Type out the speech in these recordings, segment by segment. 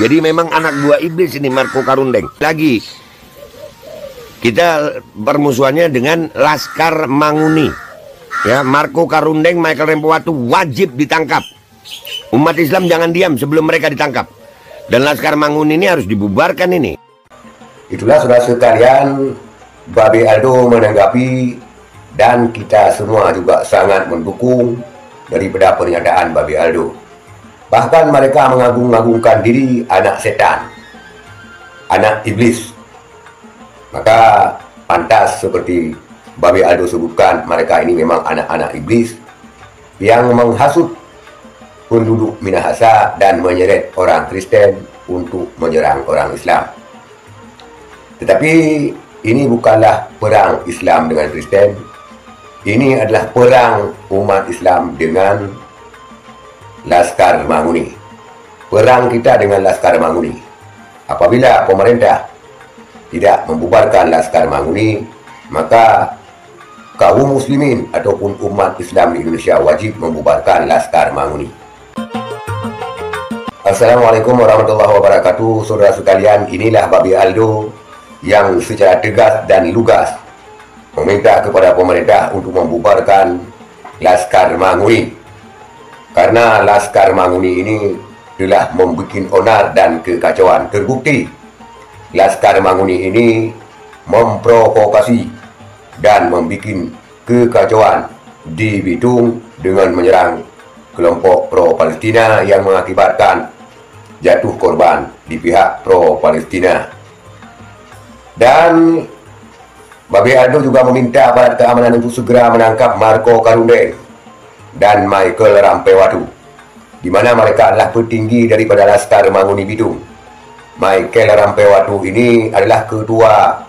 Jadi memang anak buah iblis ini Marco Karundeng. Lagi kita permusuhannya dengan Laskar Manguni. Ya, Marco Karundeng, Michael Rempowatu wajib ditangkap. Umat Islam jangan diam sebelum mereka ditangkap. Dan Laskar Manguni ini harus dibubarkan ini. Itulah saudara sekalian, Babe Aldo menanggapi dan kita semua juga sangat mendukung daripada pernyataan Babe Aldo. Bahkan mereka mengagung-agungkan diri anak setan, anak iblis. Maka pantas seperti Babe Aldo sebutkan, mereka ini memang anak-anak iblis yang menghasut penduduk Minahasa dan menyeret orang Kristen untuk menyerang orang Islam. Tetapi ini bukanlah perang Islam dengan Kristen. Ini adalah perang umat Islam dengan Laskar Manguni. Perang kita dengan Laskar Manguni. Apabila pemerintah tidak membubarkan Laskar Manguni, maka kaum muslimin ataupun umat Islam di Indonesia wajib membubarkan Laskar Manguni. Assalamualaikum warahmatullahi wabarakatuh. Saudara sekalian, inilah Babe Aldo yang secara tegas dan lugas meminta kepada pemerintah untuk membubarkan Laskar Manguni. Karena Laskar Manguni ini telah membuat onar dan kekacauan. Terbukti Laskar Manguni ini memprovokasi dan membuat kekacauan di Bitung dengan menyerang kelompok pro-Palestina yang mengakibatkan jatuh korban di pihak pro-Palestina. Dan Babe Aldo juga meminta aparat keamanan untuk segera menangkap Marco Karundeng dan Michael Rempowatu, di mana mereka adalah petinggi daripada Laskar Manguni Bitung. Michael Rempowatu ini adalah ketua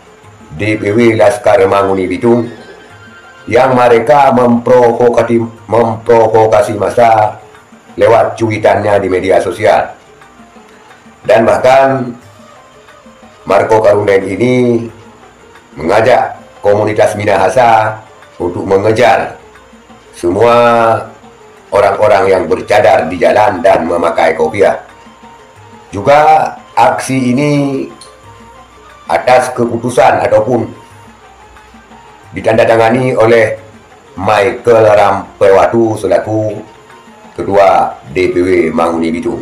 DPW Laskar Manguni Bitung yang mereka memprovokasi massa lewat cuitannya di media sosial. Dan bahkan Marco Karundeng ini mengajak komunitas Minahasa untuk mengejar semua orang-orang yang bercadar di jalan dan memakai kopiah. Juga aksi ini atas keputusan ataupun ditandatangani oleh Michael Rempowatu selaku Ketua DPW Manguni Bitung.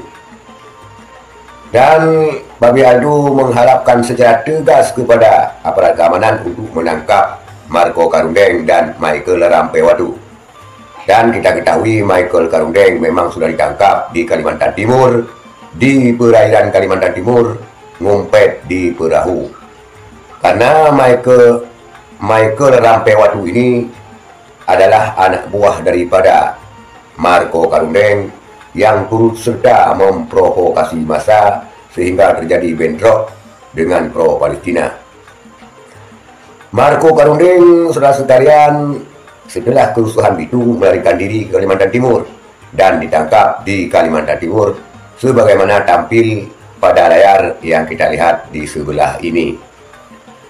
Dan Babe Aldo mengharapkan secara tegas kepada aparat keamanan untuk menangkap Marco Karundeng dan Michael Rempowatu. Dan kita ketahui Michael Karundeng memang sudah ditangkap di Kalimantan Timur, di perairan Kalimantan Timur, ngumpet di perahu. Karena Michael Rempowatu ini adalah anak buah daripada Marco Karundeng yang turut serta memprovokasi massa sehingga terjadi bentrok dengan pro-Palestina. Marco Karundeng, saudara sekalian, setelah kerusuhan Bitung melarikan diri ke Kalimantan Timur dan ditangkap di Kalimantan Timur sebagaimana tampil pada layar yang kita lihat di sebelah ini.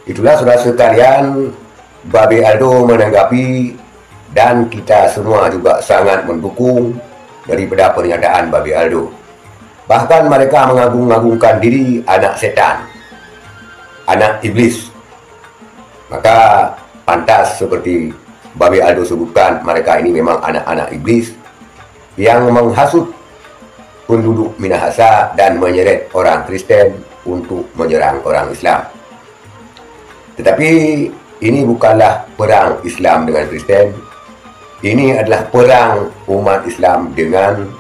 Itulah saudara sekalian, Babe Aldo menanggapi dan kita semua juga sangat mendukung daripada pernyataan Babe Aldo. Bahkan mereka mengagung-agungkan diri anak setan, anak iblis. Maka pantas seperti Babe Aldo sebutkan, mereka ini memang anak-anak iblis yang menghasut penduduk Minahasa dan menyeret orang Kristen untuk menyerang orang Islam. Tetapi ini bukanlah perang Islam dengan Kristen. Ini adalah perang umat Islam dengan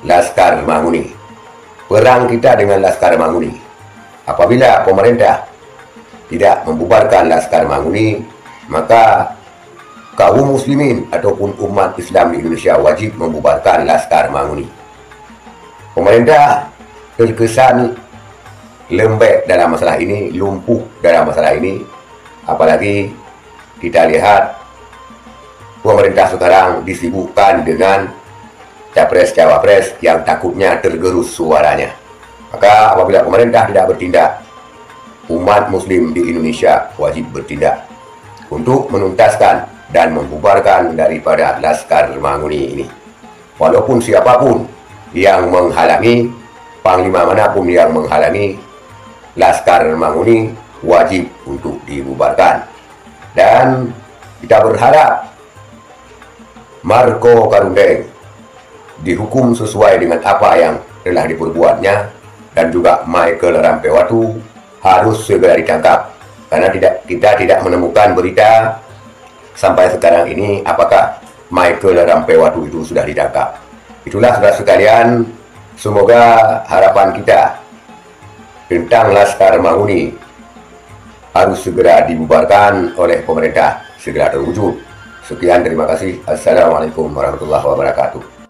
Laskar Manguni. Perang kita dengan Laskar Manguni. Apabila pemerintah tidak membubarkan Laskar Manguni, maka kaum muslimin ataupun umat Islam di Indonesia wajib membubarkan Laskar Manguni. Pemerintah terkesan lembek dalam masalah ini, lumpuh dalam masalah ini. Apalagi kita lihat pemerintah sekarang disibukkan dengan capres-cawapres yang takutnya tergerus suaranya. Maka apabila pemerintah tidak bertindak, umat muslim di Indonesia wajib bertindak untuk menuntaskan dan membubarkan daripada Laskar Manguni ini. Walaupun siapapun yang menghalangi, panglima manapun yang menghalangi Laskar Manguni wajib untuk dibubarkan. Dan kita berharap Marco Karundeng dihukum sesuai dengan apa yang telah diperbuatnya, dan juga Michael Rampewatu harus segera ditangkap, karena kita tidak menemukan berita sampai sekarang ini apakah Michael Rampewatu itu sudah ditangkap. Itulah saudara sekalian, semoga harapan kita tentang Laskar Manguni harus segera dibubarkan oleh pemerintah segera terwujud. Sekian, terima kasih. Assalamualaikum warahmatullahi wabarakatuh.